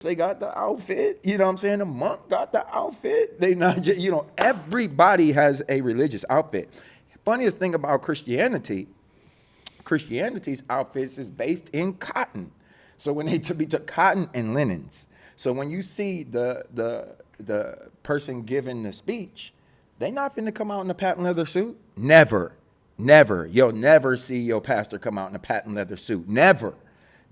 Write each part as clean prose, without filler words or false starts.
they got the outfit. You know what I'm saying? The monk got the outfit. They not just, everybody has a religious outfit. Funniest thing about Christianity's outfits is based in cotton. So when they took cotton and linens. So when you see the person giving the speech, they not finna come out in a patent leather suit. Never. You'll never see your pastor come out in a patent leather suit. Never.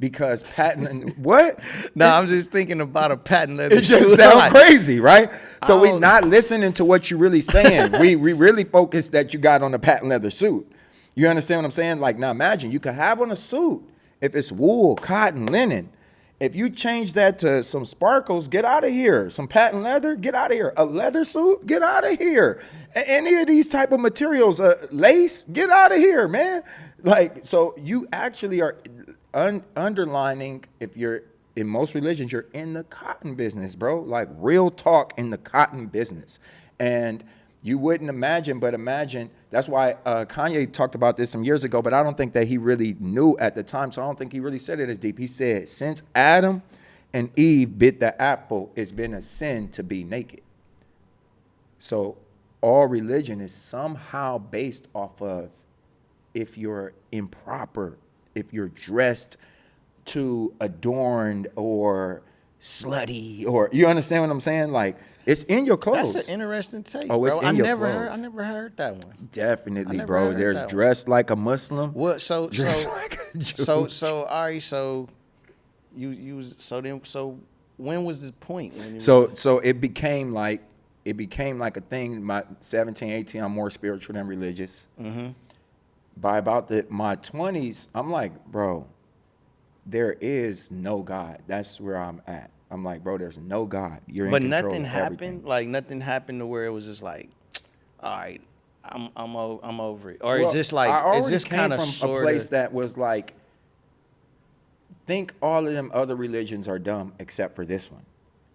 Because patent what? No, I'm just thinking about a patent leather It just suit. sounds crazy, right? So we're not listening to what you're really saying. we really focus that you got on a patent leather suit. You understand what I'm saying? Like, now imagine you could have on a suit if it's wool, cotton, linen. If you change that to some sparkles, get out of here. Some patent leather, get out of here. A leather suit, get out of here. Any of these type of materials, lace, get out of here, man. Like, so you actually are underlining, if you're in most religions, you're in the cotton business, bro. Like, real talk, in the cotton business. And you wouldn't imagine, but imagine, that's why Kanye talked about this some years ago, but I don't think that he really knew at the time, so I don't think he really said it as deep. He said, since Adam and Eve bit the apple, it's been a sin to be naked. So all religion is somehow based off of, if you're improper, if you're dressed too adorned or slutty, or you understand what I'm saying? Like, it's in your clothes. That's an interesting take, it's bro. in I your never clothes. heard that one. Definitely, bro. There's dressed like a Muslim. What? So like a Jew. So all right. So so when was this point? So it became like a thing. My 17, 18, I'm more spiritual than religious. Mm-hmm. By about my 20s, I'm like, bro, there is no God. That's where I'm at. I'm like, bro, there's no God. You're in control nothing of happened. everything. Like, nothing happened to where it was just like, all right, I'm over it, or it's just like, it's just kind of from a place that was like, think all of them other religions are dumb except for this one.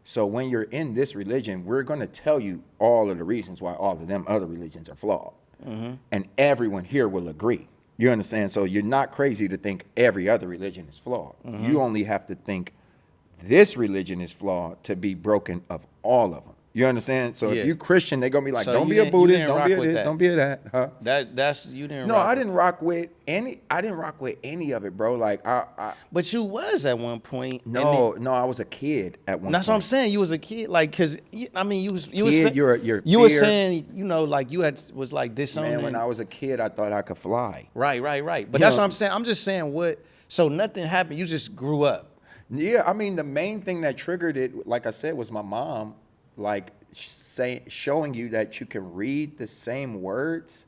So when you're in this religion, we're going to tell you all of the reasons why all of them other religions are flawed. Mm-hmm. And everyone here will agree. You understand? So you're not crazy to think every other religion is flawed. Mm-hmm. You only have to think this religion is flawed to be broken of all of them. You understand? So if you Christian, they're going to be like, don't be a Buddhist, don't be a this, don't be a that. Huh? That's you didn't No, rock I didn't rock with any of it, bro. Like, but you was at one point. No, I was a kid at one point. That's what I'm saying. You was a kid, like, because, I mean, you were saying, like, you was like disowning. Man, when I was a kid, I thought I could fly. Right. But that's what I'm saying. I'm just saying so nothing happened. You just grew up. Yeah, I mean, the main thing that triggered it, like I said, was my mom, like, showing you that you can read the same words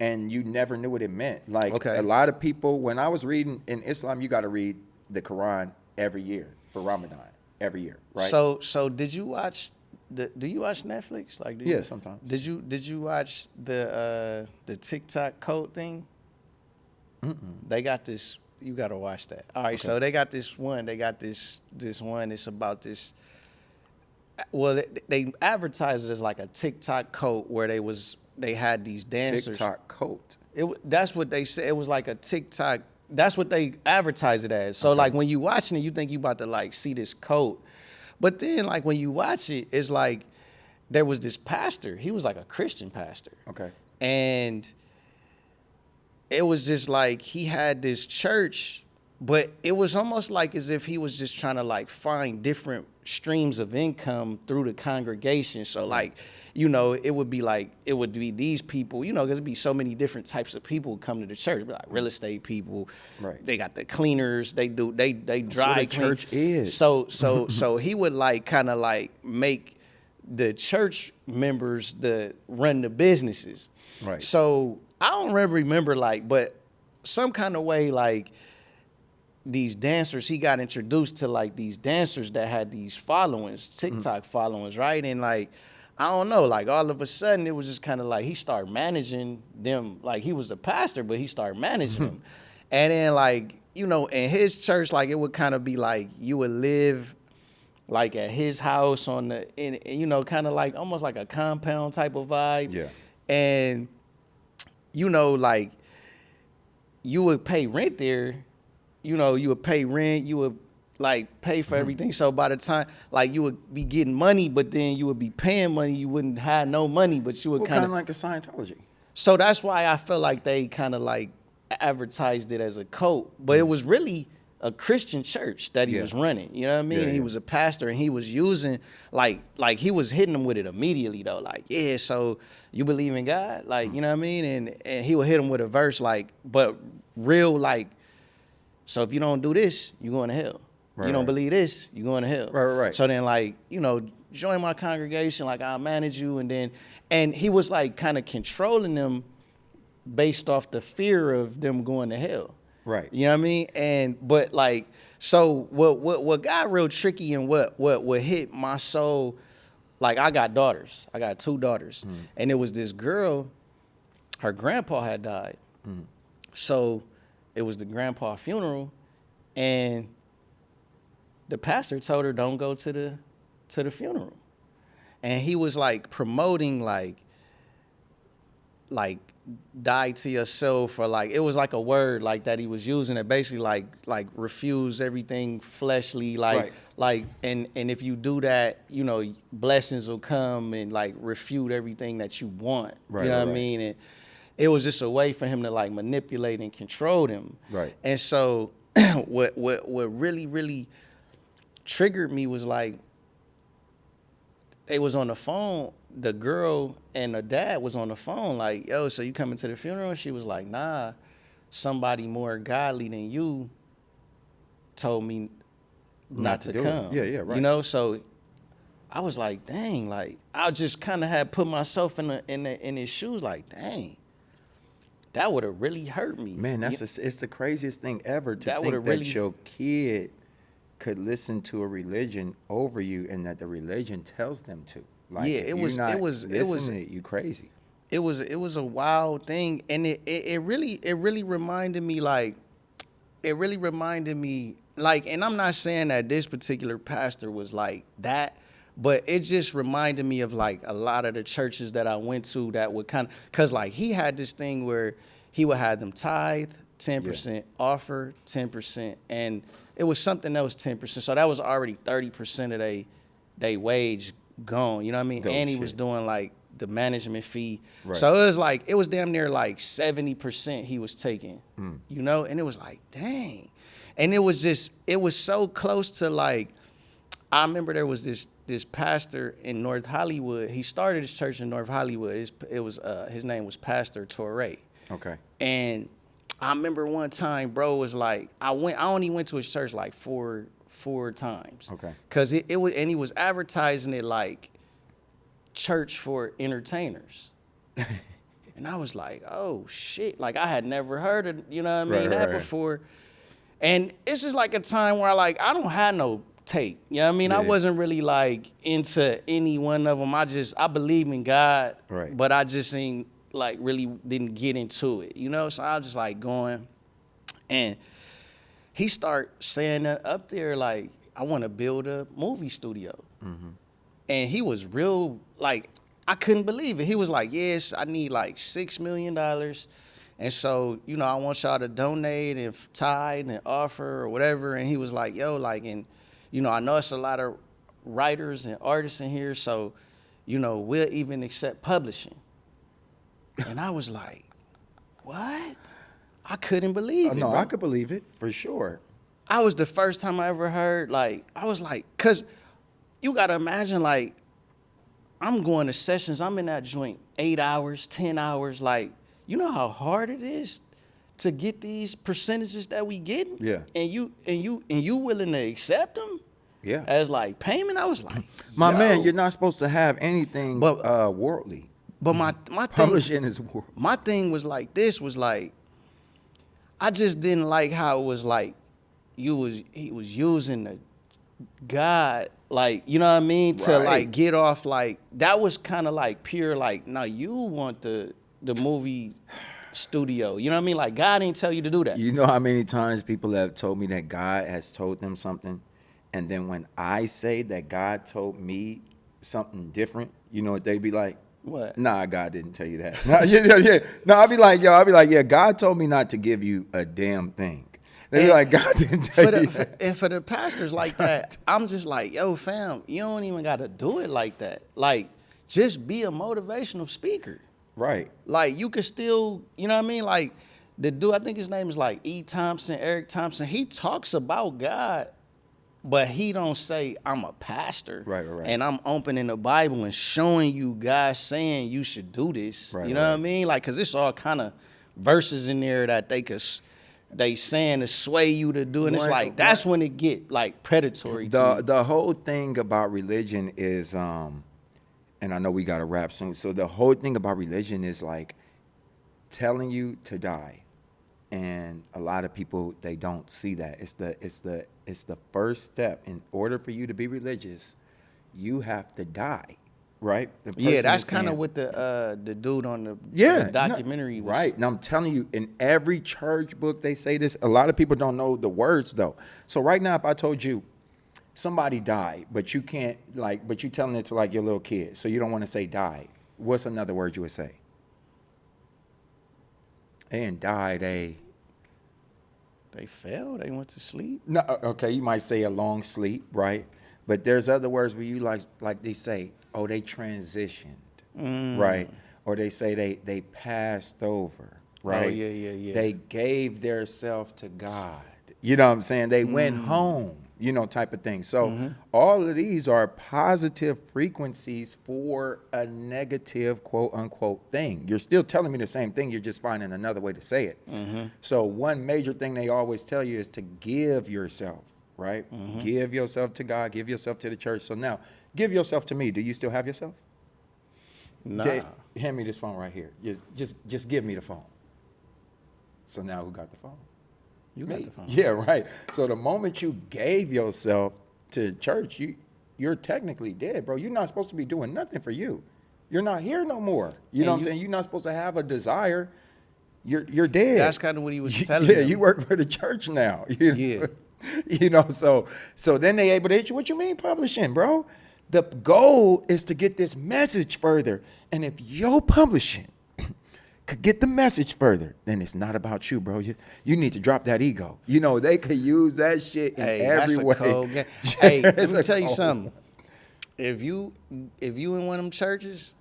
and you never knew what it meant. Like, a lot of people, when I was reading in Islam, you got to read the Quran every year for Ramadan, every year, right? So did you watch do you watch Netflix? Like, yeah, sometimes. Did you watch the TikTok code thing? Mm-mm. They got this. You got to watch that. All right, okay. So they got this one. They got this one. It's about this. Well, they advertised it as like a TikTok coat where they had these dancers. TikTok coat. That's what they said. It was like a TikTok. That's what they advertised it as. So like when you watching it, you think you about to like see this coat, but then like when you watch it, it's like there was this pastor. He was like a Christian pastor. Okay. And it was just like he had this church, but it was almost like as if he was just trying to like find different streams of income through the congregation. So like, it would be these people, because it'd be so many different types of people who come to the church, like real estate people. Right. They got the cleaners. They dry clean. Church is. So he would like kind of like make the church members run the businesses. Right. So I don't remember like, but some kind of way like these dancers, he got introduced to like these dancers that had these followings, TikTok followings, right? And like, I don't know, like all of a sudden it was just kind of like he started managing them. Like he was a pastor, but he started managing them. And then like, in his church, like it would kind of be like you would live like at his house kind of like almost like a compound type of vibe. Yeah. And, like you would pay rent there. You would pay rent. like pay for everything. So by the time like you would be getting money, but then you would be paying money, you wouldn't have no money, but you would Well, kind of like a Scientology. So that's why I feel like they kind of like advertised it as a cult, but it was really a Christian church that he was running. You know what I mean? Yeah, He was a pastor, and he was using like he was hitting them with it immediately though. Like, yeah, so you believe in God, like you know what I mean? And he would hit them with a verse like, but real like, so if you don't do this, you going to hell. Right, you don't right. believe this, you going to hell. Right. So then like, you know, join my congregation, like I'll manage you, and he was like kind of controlling them based off the fear of them going to hell. Right. You know what I mean? But like, so what got real tricky and what hit my soul, like I got daughters. I got 2 daughters. And it was this girl, her grandpa had died. So it was the grandpa funeral, and the pastor told her don't go to the funeral. And he was like promoting like die to yourself, or like it was like a word like that he was using that basically like refuse everything fleshly, like and if you do that, you know, blessings will come, and like refute everything that you want. You know what I mean? And it was just a way for him to like manipulate and control them. Right. And so what really triggered me was like they was on the phone. The girl and the dad was on the phone like, yo, so you coming to the funeral? She was like, nah, somebody more godly than you told me not to come. Yeah, right. You know, so I was like, dang, like I just kind of had put myself in his shoes like, dang, that would have really hurt me. Man, it's the craziest thing ever to think that really your kid could listen to a religion over you, and that the religion tells them to. Like, yeah, it was you crazy. It was a wild thing, and it really reminded me like, and I'm not saying that this particular pastor was like that, but it just reminded me of like a lot of the churches that I went to that would kind of, cause like he had this thing where he would have them tithe 10%, offer 10%, and it was something that was 10%, so that was already 30% of they wage gone, you know what I mean? And he was doing like the management fee. Right. So it was damn near like 70% he was taking, you know? And it was like, dang. And it was so close to like, I remember there was this pastor in North Hollywood. He started his church in North Hollywood. His name was Pastor Torre. Okay. And I remember one time, bro, was like, I only went to his church like four times. Okay. Cause it was, and he was advertising it like church for entertainers. And I was like, oh shit. Like I had never heard of, you know what I mean, that before. And it's just like a time where I don't have no take. You know what I mean? Yeah. I wasn't really like into any one of them. I believe in God, but I just ain't like really didn't get into it, you know? So I was just like going, and he start saying that up there, like, I want to build a movie studio. Mm-hmm. And he was real, like, I couldn't believe it. He was like, yes, I need like $6 million. And so, you know, I want y'all to donate and tithe and offer or whatever. And he was like, yo, like, and, you know, I know it's a lot of writers and artists in here. So, you know, we'll even accept publishing. And I was like, what? I couldn't believe it. No, bro. I could believe it for sure. I was the first time I ever heard, like, I was like, because you got to imagine, like, I'm going to sessions. I'm in that joint 8 hours, 10 hours. Like, you know how hard it is to get these percentages that we get? Yeah. And you willing to accept them? Yeah. As like payment? I was like, my man, you're not supposed to have anything worldly. But my publishing is worldly. My thing was like this, was like, I just didn't like how it was like he was using the God, like, you know what I mean, to like get off, like, that was kind of like pure, like, now you want the movie studio, you know what I mean? Like, God didn't tell you to do that. You know how many times people have told me that God has told them something, and then when I say that God told me something different, you know what they be like? What? Nah, God didn't tell you that. No, yeah. No, I'll be like, yeah, God told me not to give you a damn thing. They be like, God didn't tell you that. And for the pastors like that, I'm just like, yo, fam, you don't even got to do it like that. Like, just be a motivational speaker. Right. Like, you could still, you know what I mean? Like, the dude, I think his name is like E. Thompson, Eric Thompson. He talks about God, but he don't say, I'm a pastor. Right. And I'm opening the Bible and showing you God saying you should do this. Right, you know what I mean? Like, because it's all kind of verses in there that they saying to sway you to do. And it's like, that's when it get, like, predatory to me. The whole thing about religion is, and I know we got to wrap soon. So the whole thing about religion is, like, telling you to die. And a lot of people, they don't see that. It's the first step. In order for you to be religious, you have to die, right? Yeah, that's kind of what the dude on the documentary was. Right. And I'm telling you, in every church book they say this. A lot of people don't know the words though. So right now, if I told you somebody died, but you can't but you telling it to like your little kid, so you don't want to say died. What's another word you would say? And died They fell. They went to sleep. No, okay, you might say a long sleep, right? But there's other words where you like they say, oh, they transitioned, right? Or they say they passed over, right? Oh, yeah. They gave their self to God. You know what I'm saying? They went home, type of thing. So all of these are positive frequencies for a negative, quote unquote, thing. You're still telling me the same thing. You're just finding another way to say it. So one major thing they always tell you is to give yourself, right? Give yourself to God, give yourself to the church. So now give yourself to me. Do you still have yourself? Nah. Hand me this phone right here. Just give me the phone. So now who got the phone? You got the phone. Yeah, right. So the moment you gave yourself to church, you're technically dead, bro. You're not supposed to be doing nothing for you. You're not here no more. You know what I'm saying? You're not supposed to have a desire. You're dead. That's kind of what he was telling me. Yeah, you work for the church now. Yeah. So then they able to hit you. What you mean publishing, bro? The goal is to get this message further. And if your publishing could get the message further, then it's not about you, bro. You need to drop that ego. They could use that shit in every way. Cold game. Hey, let me tell you something. If you in one of them churches,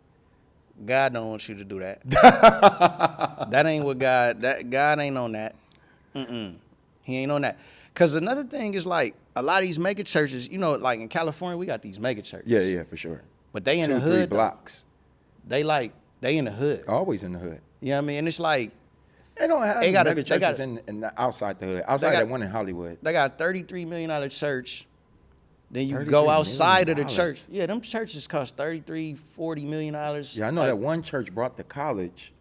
God don't want you to do that. That ain't what God ain't on that. He ain't on that. Because another thing is, like, a lot of these mega churches, like in California, we got these mega churches. Yeah, for sure. But they in 2, the 3 hood. blocks. They in the hood. Always in the hood. You know what I mean? And it's like, they don't have mega churches outside the hood. Outside that one in Hollywood. They got a $33 million church. Then you go outside of the church. Yeah, them churches cost $40 million. Yeah, I know that one church brought the college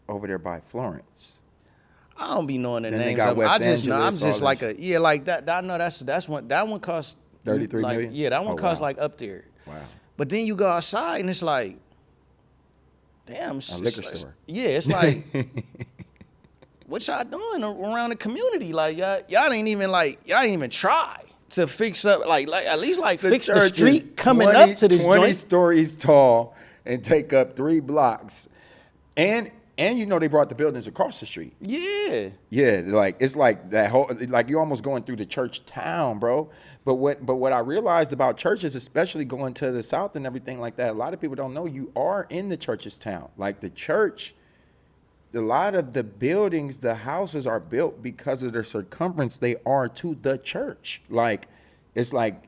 over there by Florence. I don't be knowing the Then names they got of them. West I just know I'm Angeles, just all like that like that. I know that's one. That one cost 33 like, million? Yeah, that one Oh, cost wow. like up there. Wow. But then you go outside and it's like, damn, A liquor store. Yeah, it's like, what y'all doing around the community? Like y'all ain't even try to fix up like at least like fix the church is street coming 20 up to this 20 joint. stories tall and take up 3 blocks. And they brought the buildings across the street. Yeah. Yeah, like it's like that whole, like you're almost going through the church town, bro. But what I realized about churches, especially going to the South and everything like that, a lot of people don't know you are in the church's town. Like the church, a lot of the buildings, the houses are built because of their circumference they are to the church. Like it's like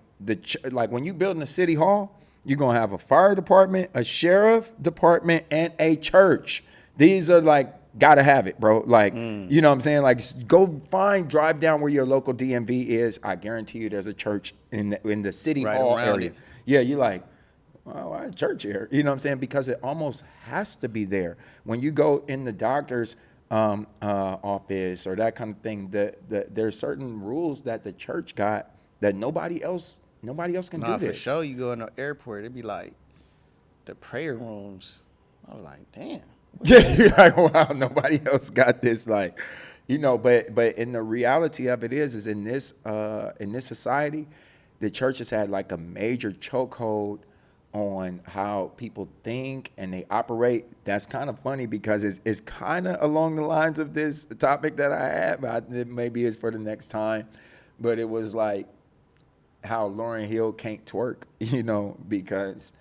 like when you build in a city hall, you're gonna have a fire department, a sheriff department, and a church. These are like, gotta have it, bro. Like, you know what I'm saying? Like, drive down where your local DMV is. I guarantee you there's a church in the city hall area. Yeah, you're like, well, why a church here? You know what I'm saying? Because it almost has to be there. When you go in the doctor's office or that kind of thing, there's certain rules that the church got that nobody else can do this. For sure, you go in the airport, it'd be like the prayer rooms. I was like, damn. Yeah, you're like, wow, nobody else got this. Like, but in the reality of it is in this society, the church has had like a major chokehold on how people think and they operate. That's kind of funny because it's kind of along the lines of this topic that I had, but maybe it's for the next time. But it was like how Lauryn Hill can't twerk, because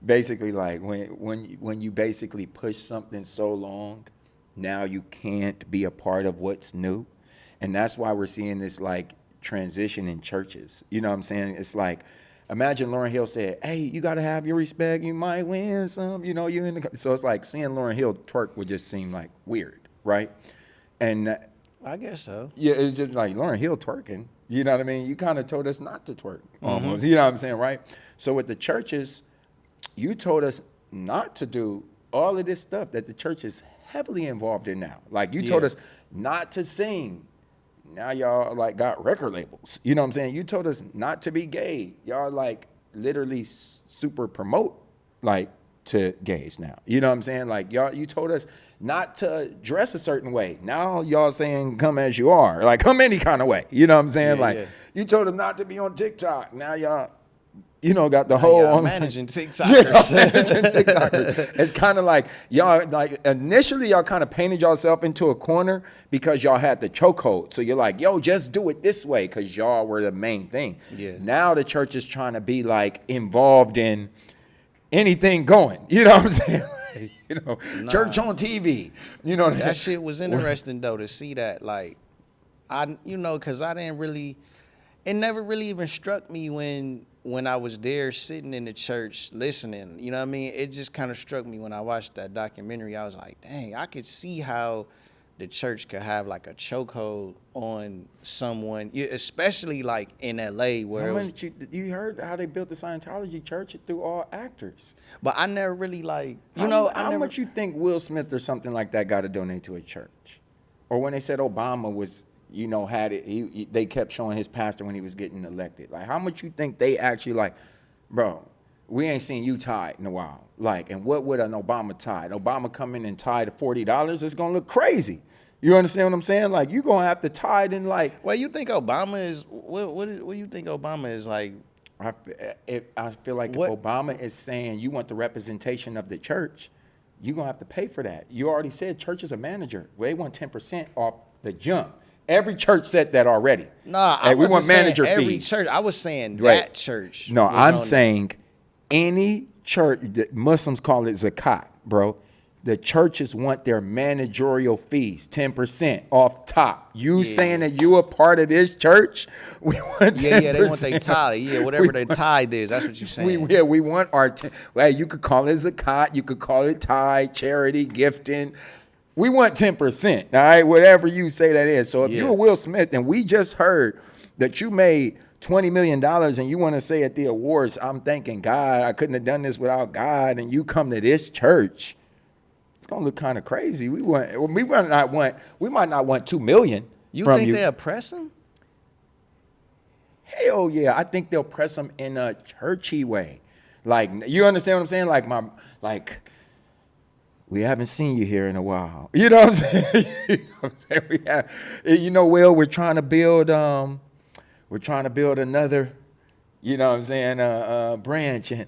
basically like when you basically push something so long, now you can't be a part of what's new. And that's why we're seeing this like transition in churches. You know what I'm saying? It's like, imagine Lauryn Hill said, hey, you got to have your respect. You might win some, you're in the, so it's like seeing Lauryn Hill twerk would just seem like weird. Right. And I guess so. yeah, it's just like Lauryn Hill twerking. You know what I mean? You kind of told us not to twerk almost. You know what I'm saying? Right. So with the churches, you told us not to do all of this stuff that the church is heavily involved in now. Like you told us not to sing. Now y'all like got record labels. You know what I'm saying? You told us not to be gay. Y'all like literally super promote like to gays now. You know what I'm saying? Like you told us not to dress a certain way. Now y'all saying come as you are. Like come any kind of way. You know what I'm saying? You told us not to be on TikTok. Now y'all got the whole on managing TikTokers. Managing TikTokers. It's kind of like y'all, like initially y'all kind of painted yourself into a corner because y'all had the chokehold. So you're like, yo, just do it this way because y'all were the main thing. Yeah. Now the church is trying to be like involved in anything going. You know what I'm saying? Church on TV. That shit was interesting though to see that. Like, because I didn't really. It never really even struck me when I was there sitting in the church listening. You know what I mean? It just kind of struck me when I watched that documentary. I was like, dang, I could see how the church could have like a chokehold on someone, especially like in LA where you heard how they built the Scientology church through all actors. But I never really like, how much you think Will Smith or something like that got to donate to a church? Or when they said Obama was, had it, they kept showing his pastor when he was getting elected. Like, how much you think they actually like, bro, we ain't seen you tithe in a while. Like, and what would an Obama tithe? Obama come in and tithe $40, it's going to look crazy. You understand what I'm saying? Like, you're going to have to tithe in like. Well, you think Obama is, what do you think Obama is like? I feel like if Obama is saying you want the representation of the church, you're going to have to pay for that. You already said church is a manager. Well, they want 10% off the jump. Every church said that already. Nah, we want manager fees. Every church. I was saying that church. No, I'm saying any church. Muslims call it zakat, bro. The churches want their managerial fees, 10% off top. You saying that you a part of this church? We want 10%. Yeah, they want their tithe. Yeah, whatever their tithe is, that's what you're saying. We want our. Well, you could call it zakat. You could call it tithe, charity, gifting. We want 10%, all right, whatever you say that is. So if you're Will Smith and we just heard that you made $20 million and you want to say at the awards, I'm thanking God, I couldn't have done this without God, and you come to this church, it's going to look kind of crazy. We might not want $2 million. You think they oppress him? Hell yeah, I think they'll press him in a churchy way. Like, you understand what I'm saying? We haven't seen you here in a while. You know what I'm saying? Will, we're trying to build another, branch, and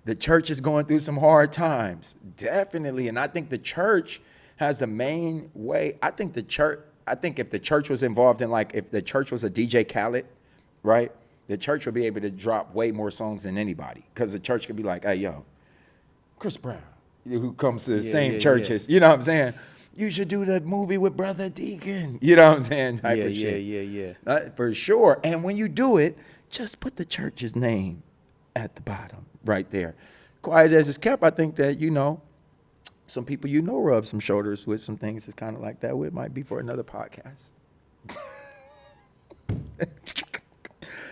the church is going through some hard times. Definitely. And I think the church has the main way. I think if the church was involved in, like, if the church was a DJ Khaled, right? The church would be able to drop way more songs than anybody. Because the church could be like, hey, yo, Chris Brown, who comes to the same churches, you know what I'm saying? You should do the movie with Brother Deacon. You know what I'm saying? Type of shit. Yeah. For sure. And when you do it, just put the church's name at the bottom right there. Quiet as it's kept, I think that, some people rub some shoulders with some things. It's kind of like that. It might be for another podcast.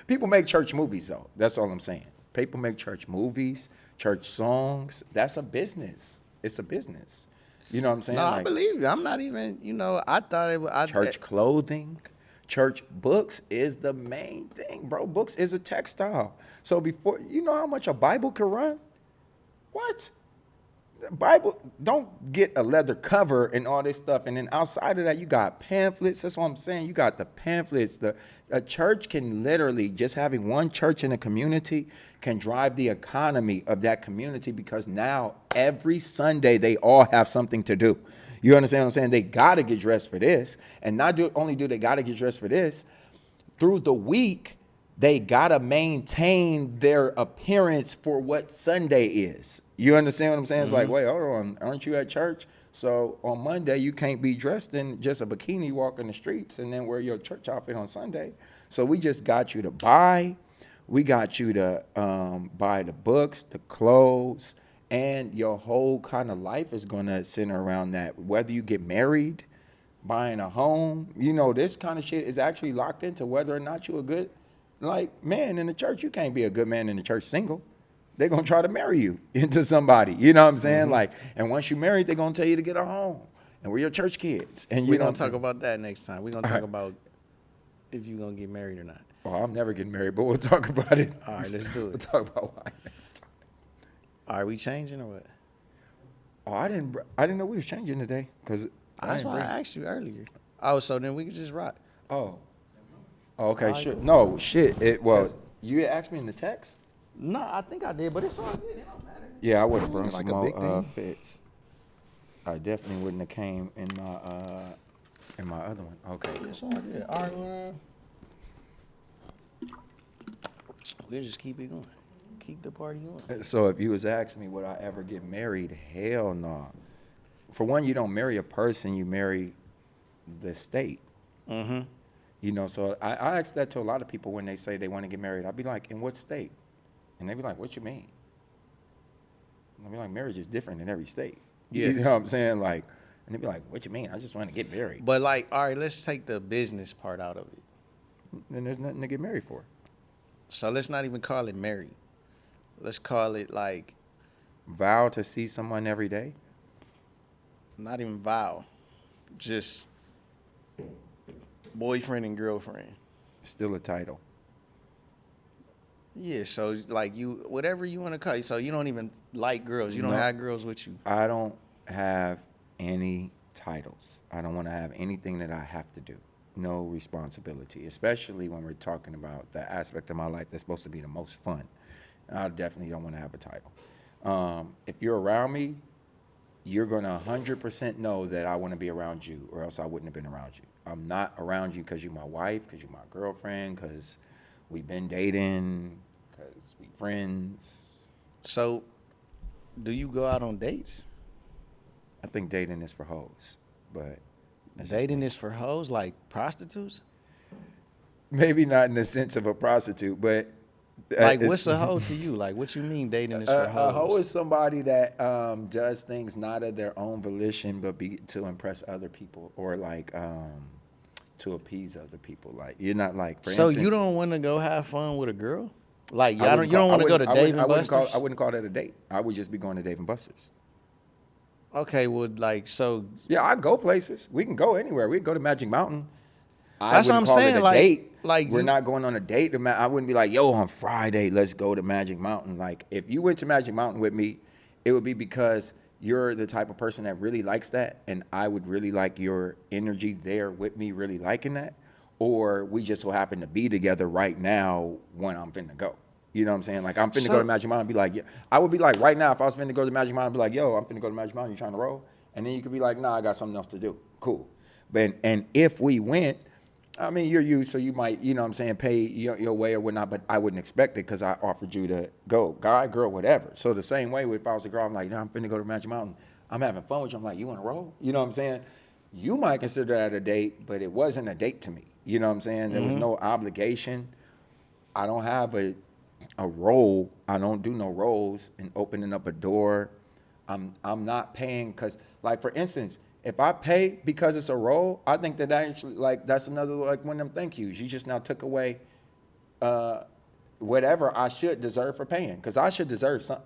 People make church movies, though. That's all I'm saying. People make church movies, church songs. That's a business. It's a business. You know what I'm saying? No, I believe you. I'm not even, I thought it was. Church clothing, church books is the main thing, bro. Books is a textile. So before, you know how much a Bible could run? What? Bible, don't get a leather cover and all this stuff. And then outside of that, you got pamphlets. That's what I'm saying. You got the pamphlets. A church can literally, just having one church in a community can drive the economy of that community, because now every Sunday they all have something to do. You understand what I'm saying? They got to get dressed for this. And not only do they got to get dressed for this, through the week, they got to maintain their appearance for what Sunday is. You understand what I'm saying? It's like, wait, hold on. Aren't you at church? So on Monday, you can't be dressed in just a bikini walking the streets and then wear your church outfit on Sunday. So we just got you to buy. We got you to buy the books, the clothes, and your whole kind of life is going to center around that. Whether you get married, buying a home, this kind of shit is actually locked into whether or not you're a good, man in the church. You can't be a good man in the church single. They're going to try to marry you into somebody. You know what I'm saying? And once you're married, they're going to tell you to get a home. And we're your church kids. And we're going to talk about that next time. We're going to talk about if you're going to get married or not. Well, I'm never getting married, but we'll talk about it. All right, let's do it. We'll talk about why next time. Are we changing or what? Oh, I didn't know we was changing today. That's why I asked you earlier. Oh, so then we could just rock. Oh, okay, sure. No, shit. You asked me in the text? No, I think I did, but it's all good. It don't matter. Yeah, I would have brought some more fits. I definitely wouldn't have came in my other one. Okay. It's all good. All right, we'll just keep it going. Keep the party going. So if you was asking me, would I ever get married? Hell no. For one, you don't marry a person, you marry the state. Mm-hmm. So I ask that to a lot of people when they say they want to get married. I'd be like, in what state? And they'd be like, what you mean? And I'd be like, marriage is different in every state. Yeah. You know what I'm saying? And they'd be like, what you mean? I just want to get married. But all right, let's take the business part out of it. Then there's nothing to get married for. So let's not even call it married. Let's call it vow to see someone every day? Not even vow. Just boyfriend and girlfriend. Still a title. Yeah, so you, whatever you want to call it. So you don't even like girls. You don't have girls with you. I don't have any titles. I don't want to have anything that I have to do. No responsibility, especially when we're talking about the aspect of my life that's supposed to be the most fun. I definitely don't want to have a title. If you're around me, you're going to 100% know that I want to be around you, or else I wouldn't have been around you. I'm not around you because you're my wife, because you're my girlfriend, because we've been dating, because we friends. So, do you go out on dates? I think dating is for hoes, but... Dating is for hoes, like prostitutes? Maybe not in the sense of a prostitute, but... what's a hoe to you? What you mean dating is for hoes? A hoe is somebody that does things not of their own volition, but to impress other people, or to appease other people. You're not for so instance, you don't want to go have fun with a girl? You don't want to go to Dave and Buster's? I wouldn't call that a date. I would just be going to Dave and Buster's. Okay, well, so... Yeah, I go places. We can go anywhere. We can go to Magic Mountain. That's what I'm saying. Date. We're not going on a date. I wouldn't be like, yo, on Friday, let's go to Magic Mountain. If you went to Magic Mountain with me, it would be because you're the type of person that really likes that, and I would really like your energy there with me really liking that, or we just so happen to be together right now when I'm finna go. You know what I'm saying? I'm finna go to Magic Mountain and be like, yeah. I would be like, right now, if I was finna go to Magic Mountain, I'd be like, yo, I'm finna go to Magic Mountain, you trying to roll? And then you could be like, nah, I got something else to do. Cool. And if we went, I mean, you're you, so you might, you know what I'm saying, pay your way or whatnot, but I wouldn't expect it because I offered you to go. Guy, girl, whatever. So the same way, if I was a girl, I'm like, no, I'm finna go to Magic Mountain. I'm having fun with you. I'm like, you want to roll? You know what I'm saying? You might consider that a date, but it wasn't a date to me. You know what I'm saying? There was no obligation. I don't have a role. I don't do no roles in opening up a door. I'm not paying because, for instance, if I pay because it's a role, I think that actually, that's another, one of them thank yous. You just now took away whatever I should deserve for paying, because I should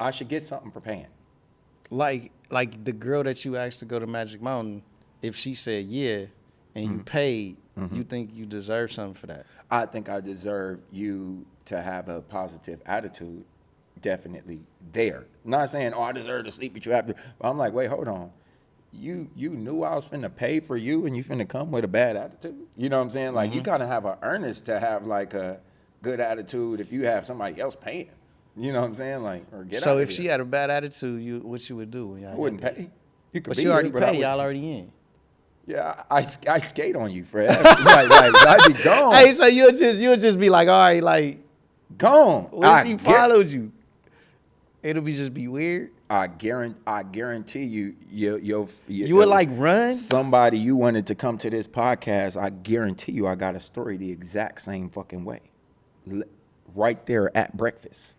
I should get something for paying. Like the girl that you asked to go to Magic Mountain, if she said yeah and you paid, you think you deserve something for that? I think I deserve you to have a positive attitude definitely there. Not saying, oh, I deserve to sleep with you after. But I'm like, wait, hold on. You knew I was finna pay for you and you finna come with a bad attitude? You know what I'm saying? Like, you kind of have an earnest to have, like, a good attitude if you have somebody else paying. You know what I'm saying? Like, or get So out of if here. she had a bad attitude, what you would do? When y'all I got wouldn't there? pay. You could But be you already here, but I paid. Y'all wouldn't. already in. Yeah, I skate on you forever. like I'd be gone. Hey, so you'll just be like, all right, like, Gone. what if she followed you? It'll just be weird. I guarantee you, You would like run? Somebody you wanted to come to this podcast. I guarantee you, I got a story the exact same fucking way, right there at breakfast.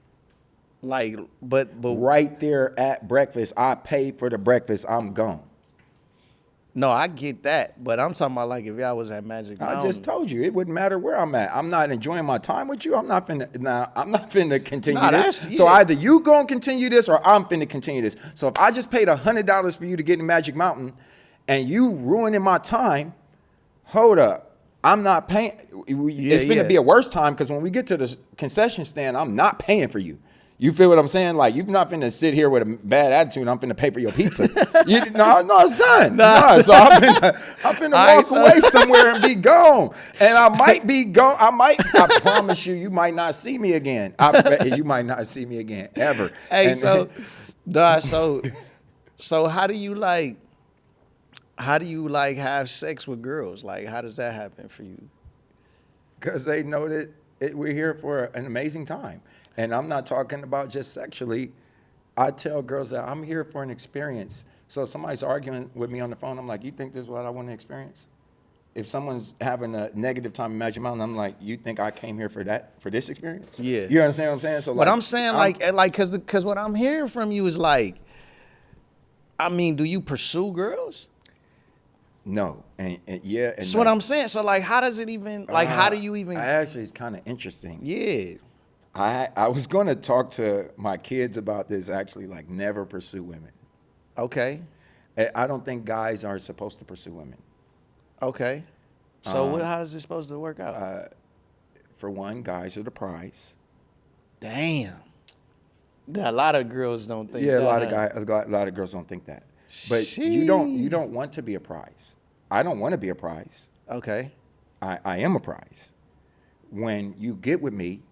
Like, but Right there at breakfast, I paid for the breakfast. I'm gone. no, I get that, but I'm talking about like if y'all was at Magic Mountain. I just told you it wouldn't matter where I'm at. I'm not enjoying my time with you. I'm not finna continue this. Yeah. So either you gonna continue this or I'm finna continue this. So if I just paid $100 for you to get to Magic Mountain, and you ruining my time, hold up. I'm not paying. It's finna be a worse time because when we get to the concession stand, I'm not paying for you. You feel what I'm saying? Like, you're not finna sit here with a bad attitude and I'm finna pay for your pizza. No, it's done. No, so I'm finna walk away somewhere and be gone. And I might be gone. I promise you, you might not see me again. I bet you might not see me again, ever. Hey, so how do you have sex with girls? Like, how does that happen for you? Because they know that we're here for an amazing time. And I'm not talking about just sexually. I tell girls that I'm here for an experience. So if somebody's arguing with me on the phone, I'm like, you think this is what I want to experience? If someone's having a negative time in Magic Mountain, I'm like, you think I came here for this experience? Yeah. You understand what I'm saying? So, But I'm saying because what I'm hearing from you is like, I mean, do you pursue girls? No. And yeah. And That's no. what I'm saying. So like, how does it even, like, how do you even? Actually, it's kind of interesting. Yeah. I was going to talk to my kids about this, actually, like, never pursue women. Okay. I don't think guys are supposed to pursue women. Okay. So how is it supposed to work out? For one, guys are the prize. Damn. A lot of girls don't think Yeah, that. a lot of girls don't think that. But you don't want to be a prize. I don't want to be a prize. Okay. I am a prize. When you get with me,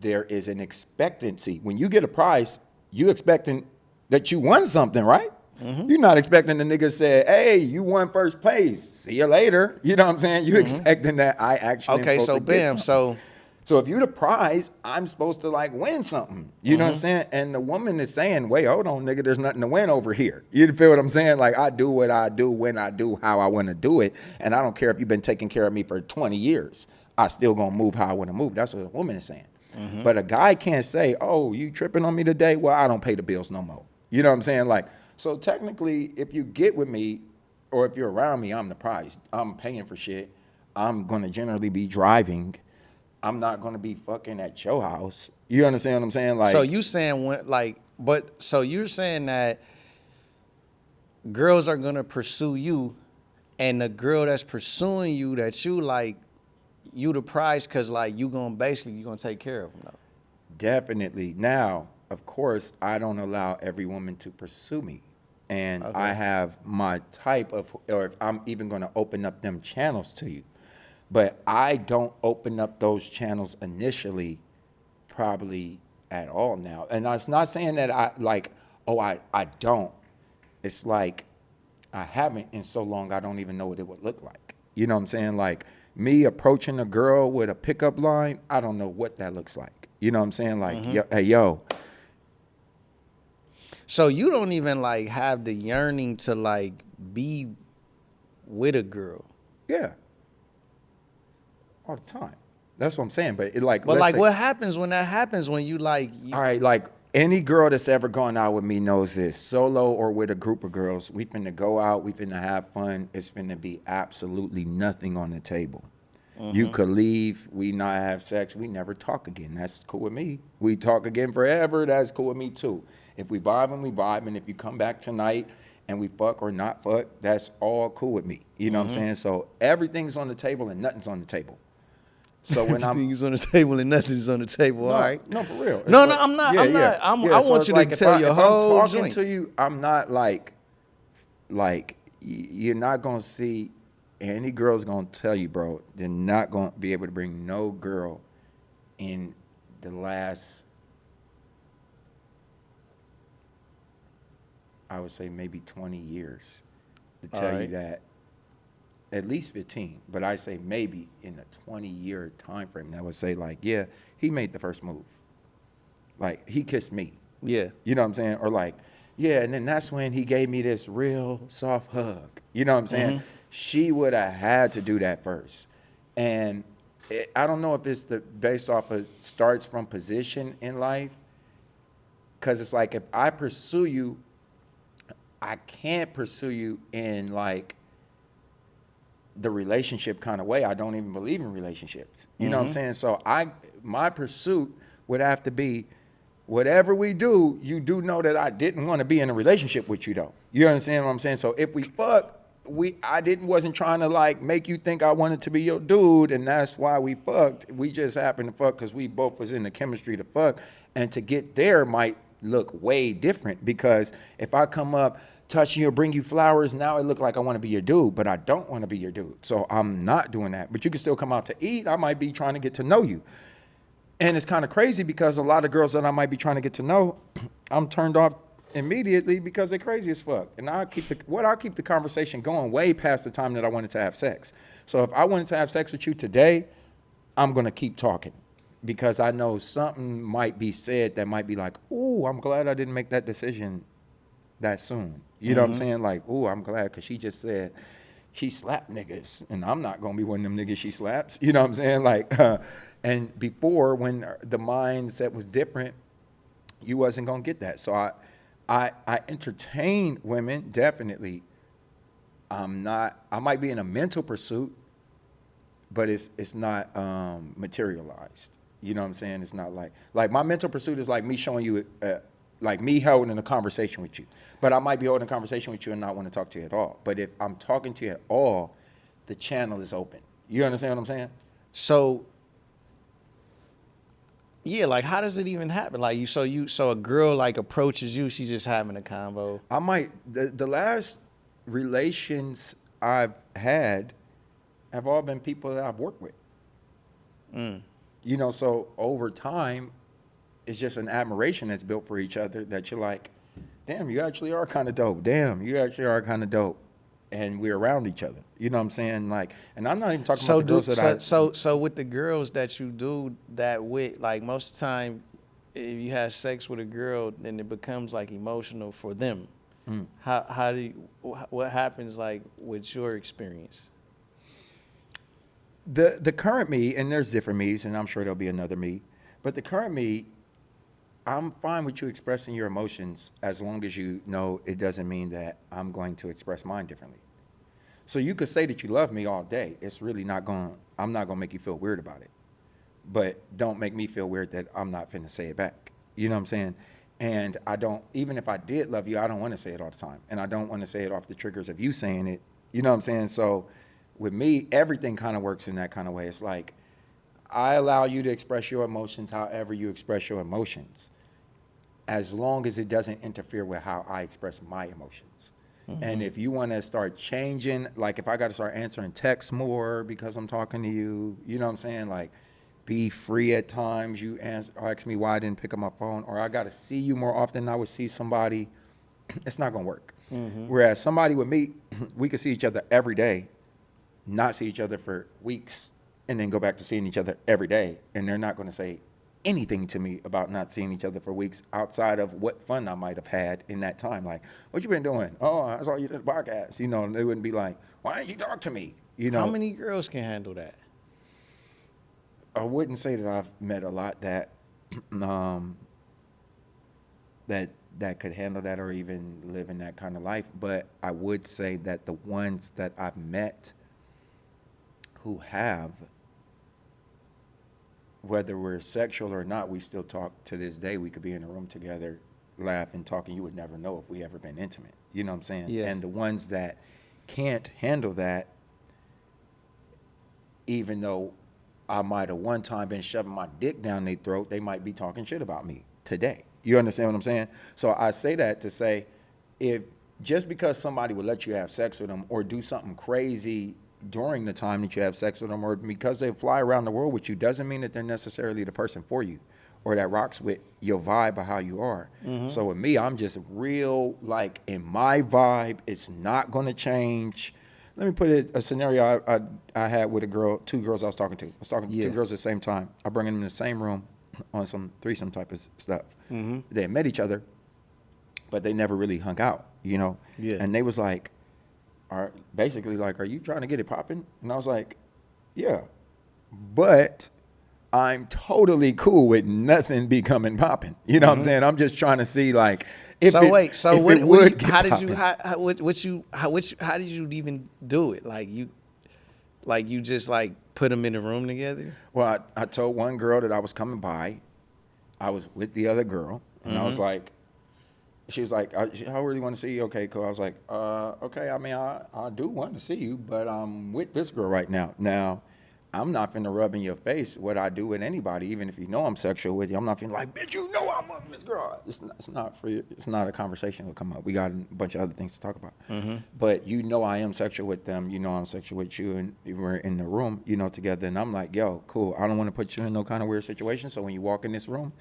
there is an expectancy. When you get a prize, you expecting that you won something, right? Mm-hmm. You're not expecting the nigga to say, hey, you won first place. See you later. You know what I'm saying? You expecting that I actually Okay, so bam, so if you're the prize, I'm supposed to like win something. You know what I'm saying? And the woman is saying, wait, hold on, nigga, there's nothing to win over here. You feel what I'm saying? Like, I do what I do when I do how I want to do it. And I don't care if you've been taking care of me for 20 years. I still gonna move how I want to move. That's what a woman is saying. But a guy can't say, oh, you tripping on me today? Well, I don't pay the bills no more. You know what I'm saying? Like, so technically, if you get with me or if you're around me, I'm the prize. I'm paying for shit. I'm going to generally be driving. I'm not going to be fucking at your house. You understand what I'm saying? Like, so you saying so you're saying that girls are going to pursue you, and the girl that's pursuing you that you like, you the prize because like you gonna take care of them though. Definitely. Now, of course, I don't allow every woman to pursue me. And I have my type of, or if I'm even going to open up them channels to you. But I don't open up those channels initially, probably at all now. And it's not saying that I don't. It's like I haven't in so long I don't even know what it would look like. You know what I'm saying? Like, me approaching a girl with a pickup line, I don't know what that looks like. You know what I'm saying? Like, yo. So you don't even like have the yearning to like be with a girl. Yeah. All the time. That's what I'm saying. But it like, what happens when that happens when you like? All right, like any girl that's ever gone out with me knows this. Solo or with a group of girls, we finna go out, we finna have fun. It's finna be absolutely nothing on the table. You could leave, we not have sex, we never talk again. That's cool with me. We talk again forever, that's cool with me too. If we vibe, we vibe, and if you come back tonight and we fuck or not fuck, that's all cool with me. You know what I'm saying? So everything's on the table and nothing's on the table. So when Everything's on the table and nothing's on the table. no, All right. no, for real. No, It's no, like- I'm not. yeah, I'm yeah. not. Yeah, I so want it's you like to if tell your if whole I'm talking joint. to you, I'm not like you're not gonna see any girl's gonna tell you, bro. They're not gonna be able to bring no girl in the last, I would say maybe 20 years to tell you right. that, at least 15, but I say maybe in a 20-year time frame that would say like, yeah, he made the first move. Like he kissed me. Yeah. You know what I'm saying? Or like, yeah, and then that's when he gave me this real soft hug. You know what I'm saying? She would have had to do that first. And I don't know if it's based off of starts from position in life, because it's like if I pursue you, I can't pursue you in like the relationship kind of way. I don't even believe in relationships. You know what I'm saying? So my pursuit would have to be, whatever we do, you do know that I didn't want to be in a relationship with you though. You understand what I'm saying? So if we fuck, wasn't trying to like make you think I wanted to be your dude, and that's why we fucked. We just happened to fuck because we both was in the chemistry to fuck. And to get there might look way different, because if I come up, touch you or bring you flowers, now it look like I want to be your dude, but I don't want to be your dude. So I'm not doing that. But you can still come out to eat. I might be trying to get to know you. And it's kind of crazy because a lot of girls that I might be trying to get to know, I'm turned off immediately because they're crazy as fuck. And I'll keep the conversation going way past the time that I wanted to have sex. So if I wanted to have sex with you today, I'm going to keep talking, because I know something might be said that might be like, ooh, I'm glad I didn't make that decision that soon. You know what I'm saying? Like, ooh, I'm glad, because she just said she slapped niggas, and I'm not going to be one of them niggas she slaps. You know what I'm saying? Like, and before, when the mindset was different, you wasn't going to get that. So I entertain women, definitely. I might be in a mental pursuit, but it's not materialized. You know what I'm saying? It's not like my mental pursuit is like me showing you, like me holding a conversation with you. But I might be holding a conversation with you and not want to talk to you at all. But if I'm talking to you at all, the channel is open. You understand what I'm saying? So yeah, like how does it even happen? Like so a girl like approaches you, she's just having a convo. I might, the last relations I've had have all been people that I've worked with. You know, so over time, it's just an admiration that's built for each other, that you're like, damn, you actually are kind of dope. Damn, you actually are kind of dope. And we're around each other. You know what I'm saying? Like, and I'm not even talking about the girls that So with the girls that you do that with, like most of the time, if you have sex with a girl, then it becomes like emotional for them. How do you, what happens like with your experience? The current me, and there's different me's, and I'm sure there'll be another me, but the current me, I'm fine with you expressing your emotions as long as you know it doesn't mean that I'm going to express mine differently. So you could say that you love me all day. It's really I'm not going to make you feel weird about it. But don't make me feel weird that I'm not finna say it back. You know what I'm saying? And even if I did love you, I don't want to say it all the time. And I don't want to say it off the triggers of you saying it. You know what I'm saying? So with me, everything kind of works in that kind of way. It's like, I allow you to express your emotions however you express your emotions, as long as it doesn't interfere with how I express my emotions. And if you want to start changing, like if I got to start answering texts more because I'm talking to you, you know what I'm saying? Like, be free at times. You ask me why I didn't pick up my phone, or I got to see you more often than I would see somebody. It's not going to work. Whereas somebody with me, we could see each other every day, not see each other for weeks, and then go back to seeing each other every day. And they're not going to say anything to me about not seeing each other for weeks outside of what fun I might have had in that time. Like, what you been doing? Oh, I saw you at the podcast. You know, and they wouldn't be like, why didn't you talk to me? You know, How many girls can handle that? I wouldn't say that I've met a lot that that could handle that or even live in that kind of life. But I would say that the ones that I've met who have, whether we're sexual or not, we still talk to this day. We could be in a room together, laughing, talking. You would never know if we ever been intimate. You know what I'm saying? Yeah. And the ones that can't handle that, even though I might have one time been shoving my dick down their throat, they might be talking shit about me today. You understand what I'm saying? So I say that to say, if just because somebody would let you have sex with them or do something crazy during the time that you have sex with them, or because they fly around the world with you, doesn't mean that they're necessarily the person for you or that rocks with your vibe or how you are. So with me, I'm just real, like, in my vibe, it's not going to change. Let me put it a scenario I had with two girls I was talking to. I was talking to two girls at the same time. I bring them in the same room on some threesome type of stuff. They met each other, but they never really hung out, you know? Yeah. And they was like, basically like, are you trying to get it popping? And I was like, yeah, but I'm totally cool with nothing becoming popping. You know what I'm saying? I'm just trying to see, like, if So it, wait, so if what, it would how get did you how did you even do it? Like you just like put them in the room together? Well, I told one girl that I was coming by. I was with the other girl, and I was like, she was like, I really want to see you. Okay, cool. I was like, okay, I mean, I do want to see you, but I'm with this girl right now. Now, I'm not finna rub in your face what I do with anybody, even if you know I'm sexual with you. I'm not finna like, bitch, you know I'm with this girl. It's not for you. It's not a conversation will come up. We got a bunch of other things to talk about. But you know I am sexual with them. You know I'm sexual with you, and we're in the room, you know, together. And I'm like, yo, cool. I don't want to put you in no kind of weird situation. So when you walk in this room,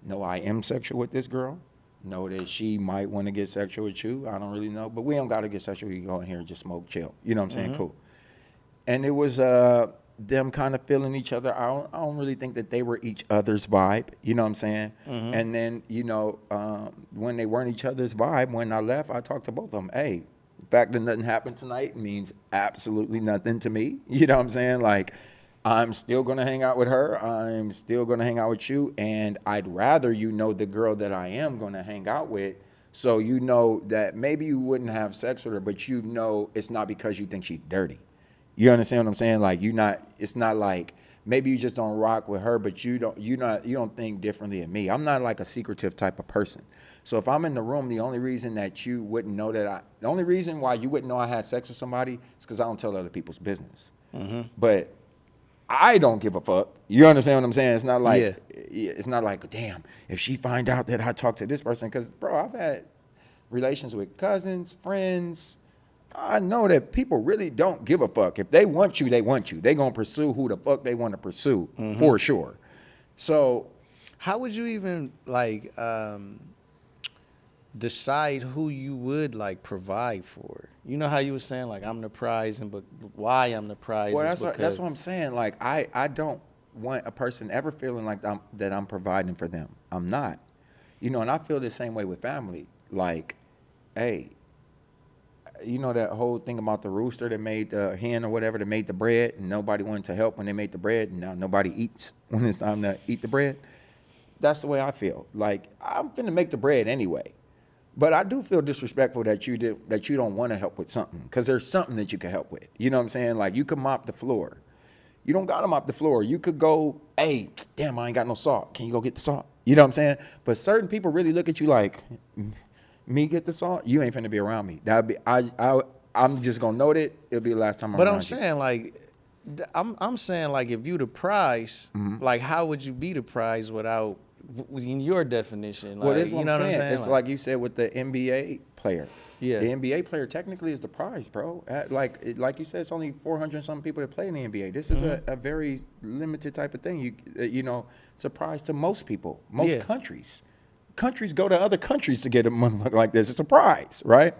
know I am sexual with this girl. Know that she might want to get sexual with you. I don't really know. But we don't got to get sexual. We can go in here and just smoke, chill. You know what I'm saying? Cool. And it was them kind of feeling each other. I don't really think that they were each other's vibe. You know what I'm saying? And then, you know, when they weren't each other's vibe, when I left, I talked to both of them. Hey, the fact that nothing happened tonight means absolutely nothing to me. You know what I'm saying? Like, I'm still going to hang out with her. I'm still going to hang out with you. And I'd rather you know the girl that I am going to hang out with, so you know that maybe you wouldn't have sex with her, but you know it's not because you think she's dirty. You understand what I'm saying? Like, it's not like maybe you just don't rock with her, but you don't think differently of me. I'm not like a secretive type of person. So if I'm in the room, the only reason that you wouldn't know the only reason why you wouldn't know I had sex with somebody is because I don't tell other people's business. But I don't give a fuck. You understand what I'm saying? It's not like, it's not like, damn, if she find out that I talked to this person, because, bro, I've had relations with cousins, friends. I know that people really don't give a fuck. If they want you, they want you. They gonna pursue who the fuck they want to pursue, for sure. So, How would you even like decide who you would like provide for? You know how you were saying like I'm the prize, but why I'm the prize? well, is that's what I'm saying. Like, I don't want a person ever feeling like that I'm providing for them. I'm not. You know, and I feel the same way with family. Like, hey, you know that whole thing about the rooster that made the hen or whatever that made the bread, and nobody wanted to help when they made the bread, and now nobody eats when it's time to eat the bread. That's the way I feel. Like, I'm finna make the bread anyway. But I do feel disrespectful that you don't want to help with something, because there's something that you can help with. You know what I'm saying? Like, you can mop the floor. You don't got to mop the floor. You could go, hey, damn, I ain't got no salt. Can you go get the salt? You know what I'm saying? But certain people really look at you like, me get the salt? You ain't finna be around me. I'm just gonna note it. It'll be the last time I'm But around I'm saying like, I'm saying like, if you the prize, like how would you be the prize without, in your definition? Like, Well, that's what you know I'm what I'm saying. saying? It's like you said with the NBA player. Yeah. The NBA player technically is the prize, bro. Like you said, it's only 400 and some people that play in the NBA. This is a very limited type of thing. You know, it's a prize to most people, most countries. Countries go to other countries to get a motherfucker like this. It's a prize, right?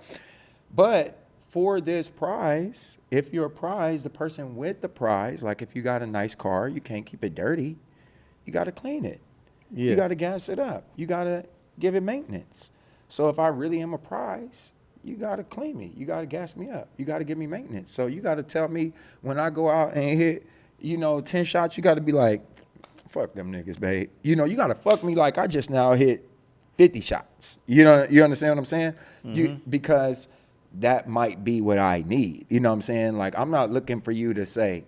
But for this prize, if you're a prize, the person with the prize, like if you got a nice car, you can't keep it dirty. You got to clean it. Yeah. You got to gas it up. You got to give it maintenance. So if I really am a prize, you got to clean me. You got to gas me up. You got to give me maintenance. So you got to tell me when I go out and hit, 10 shots, you got to be like, fuck them niggas, babe. You got to fuck me like I just now hit 50 shots. You understand what I'm saying? Because that might be what I need. You know what I'm saying? Like, I'm not looking for you to say.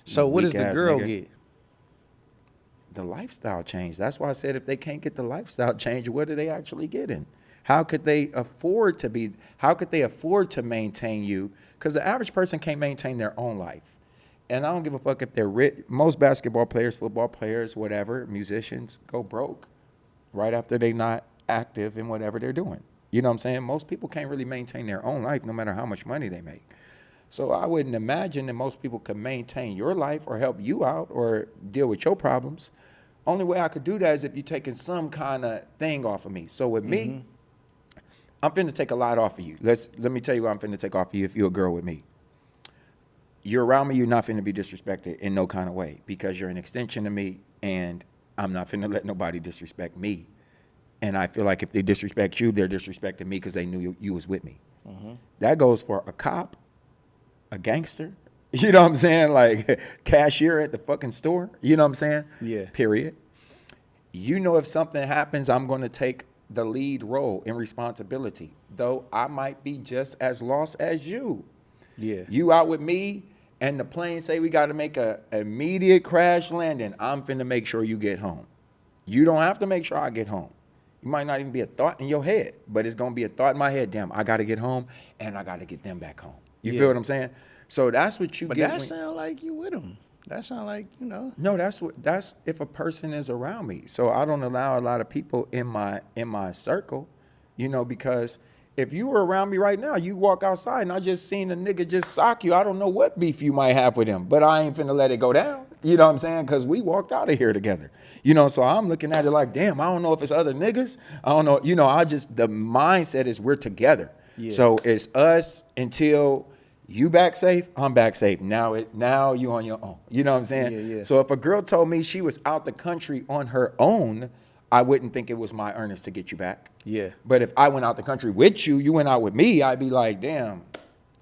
So what does the girl get? The lifestyle change. That's why I said if they can't get the lifestyle change, what are they actually getting? How could they afford to maintain you? Because the average person can't maintain their own life. And I don't give a fuck if they're rich. Most basketball players, football players, whatever, musicians go broke right after they not active in whatever they're doing. You know what I'm saying? Most people can't really maintain their own life no matter how much money they make. So I wouldn't imagine that most people could maintain your life or help you out or deal with your problems. Only way I could do that is if you're taking some kind of thing off of me. So with me, I'm finna take a lot off of you. Let me tell you what I'm finna take off of you if you're a girl with me. You're around me, you're not finna be disrespected in no kind of way because you're an extension of me and I'm not finna let nobody disrespect me. And I feel like if they disrespect you, they're disrespecting me because they knew you was with me. That goes for a cop, a gangster, you know what I'm saying? Like cashier at the fucking store, you know what I'm saying? Yeah. Period. You know, if something happens, I'm going to take the lead role in responsibility, though I might be just as lost as you. Yeah. You out with me and the plane say we got to make a immediate crash landing. I'm finna make sure you get home. You don't have to make sure I get home. You might not even be a thought in your head, but it's going to be a thought in my head. Damn, I got to get home and I got to get them back home. You feel what I'm saying? So that's what you but get. That sound like you with them. That sound like, you know. No, that's if a person is around me. So I don't allow a lot of people in my circle, you know, because if you were around me right now, you walk outside and I just seen a nigga just sock you. I don't know what beef you might have with him, but I ain't finna let it go down. You know what I'm saying? Because we walked out of here together. You know, so I'm looking at it like, damn, I don't know if it's other niggas. I don't know. You know, the mindset is we're together. Yeah. So it's us until you back safe, I'm back safe. Now you on your own. You know what I'm saying? Yeah. So if a girl told me she was out the country on her own, I wouldn't think it was my earnest to get you back. Yeah. But if I went out the country with you, you went out with me, I'd be like, damn,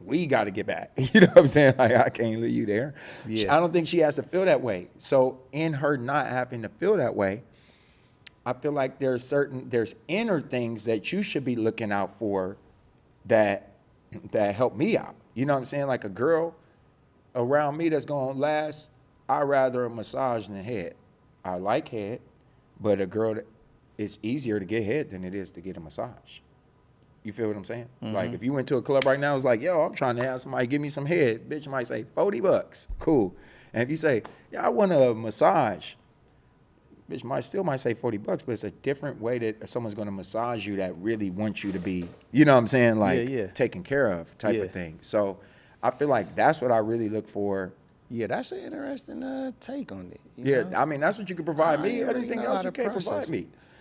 we got to get back. You know what I'm saying? Like, I can't leave you there. Yeah. I don't think she has to feel that way. So in her not having to feel that way, I feel like there's inner things that you should be looking out for that help me out. You know what I'm saying? Like a girl around me that's going to last, I'd rather a massage than head. I like head, but a girl, it's easier to get head than it is to get a massage. You feel what I'm saying? Like if you went to a club right now, it's like, yo, I'm trying to have somebody give me some head. Bitch might say $40. Cool. And if you say, yeah, I want a massage, bitch might say $40, but it's a different way that someone's going to massage you that really wants you to be, you know what I'm saying? Like taken care of type of thing. So I feel like that's what I really look for. Yeah, that's an interesting take on it. You know? I mean, that's what you can provide me. Anything else you can't provide me.